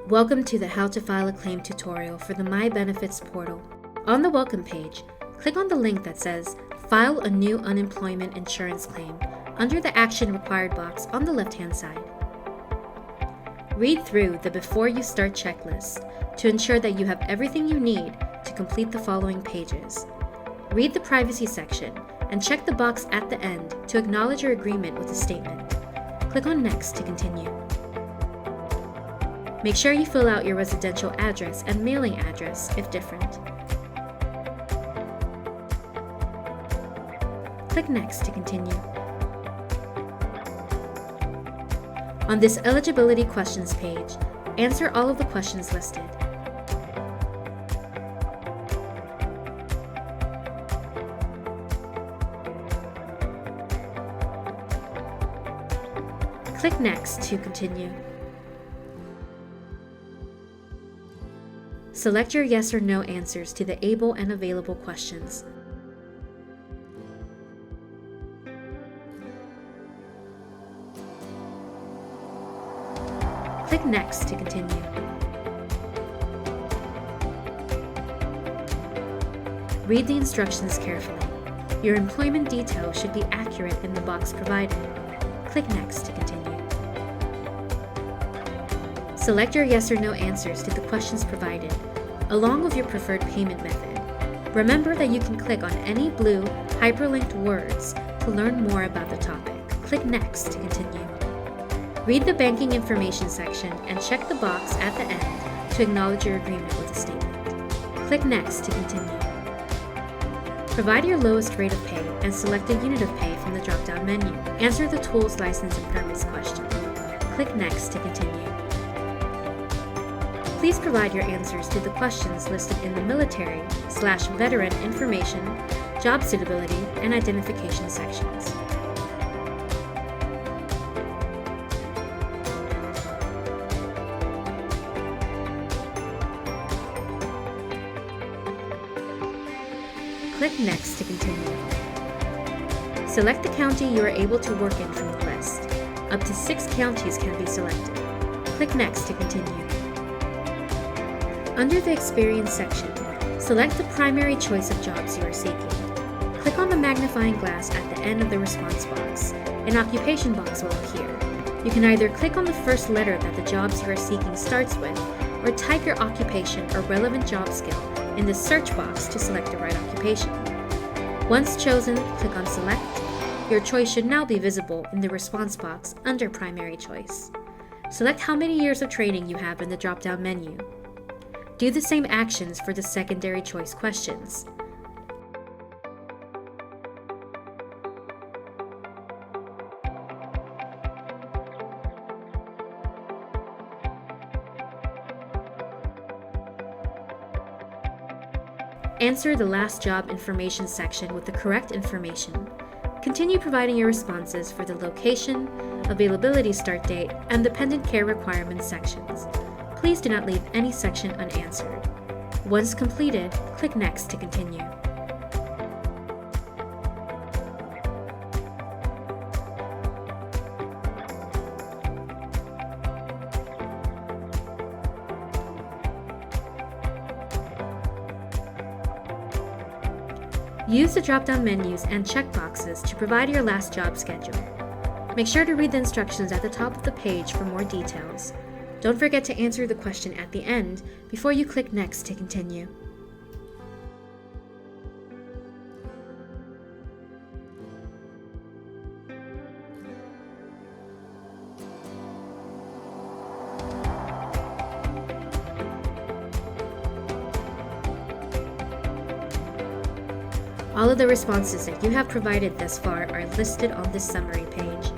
Welcome to the How to File a Claim tutorial for the MyBenefits Portal. On the Welcome page, click on the link that says File a New Unemployment Insurance Claim under the Action Required box on the left-hand side. Read through the Before You Start checklist to ensure that you have everything you need to complete the following pages. Read the Privacy section and check the box at the end to acknowledge your agreement with the statement. Click on Next to continue. Make sure you fill out your residential address and mailing address if different. Click Next to continue. On this eligibility questions page, answer all of the questions listed. Click Next to continue. Select your yes or no answers to the able and available questions. Click Next to continue. Read the instructions carefully. Your employment details should be accurate in the box provided. Click Next to continue. Select your yes or no answers to the questions provided, along with your preferred payment method. Remember that you can click on any blue hyperlinked words to learn more about the topic. Click Next to continue. Read the banking information section and check the box at the end to acknowledge your agreement with the statement. Click Next to continue. Provide your lowest rate of pay and select a unit of pay from the drop-down menu. Answer the Tools, License, and Permits question. Click Next to continue. Please provide your answers to the questions listed in the military/veteran information, job suitability, and identification sections. Click Next to continue. Select the county you are able to work in from the list. Up to 6 counties can be selected. Click Next to continue. Under the Experience section, select the primary choice of jobs you are seeking. Click on the magnifying glass at the end of the response box. An occupation box will appear. You can either click on the first letter that the jobs you are seeking starts with, or type your occupation or relevant job skill in the search box to select the right occupation. Once chosen, click on Select. Your choice should now be visible in the response box under Primary Choice. Select how many years of training you have in the drop-down menu. Do the same actions for the secondary choice questions. Answer the last job information section with the correct information. Continue providing your responses for the location, availability start date, and dependent care requirements sections. Please do not leave any section unanswered. Once completed, click Next to continue. Use the drop-down menus and checkboxes to provide your last job schedule. Make sure to read the instructions at the top of the page for more details. Don't forget to answer the question at the end before you click Next to continue. All of the responses that you have provided thus far are listed on this summary page.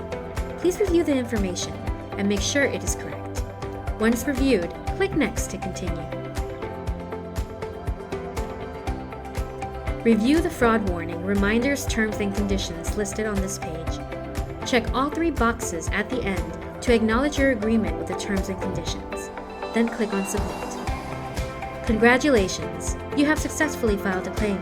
Please review the information and make sure it is correct. Once reviewed, click Next to continue. Review the fraud warning, reminders, terms, and conditions listed on this page. Check all 3 boxes at the end to acknowledge your agreement with the terms and conditions. Then click on Submit. Congratulations! You have successfully filed a claim.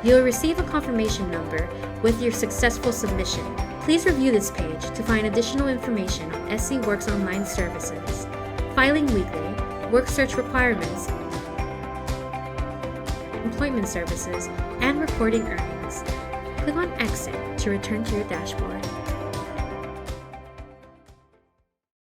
You will receive a confirmation number with your successful submission. Please review this page to find additional information on SC Works Online services, filing weekly, work search requirements, employment services, and reporting earnings. Click on Exit to return to your dashboard.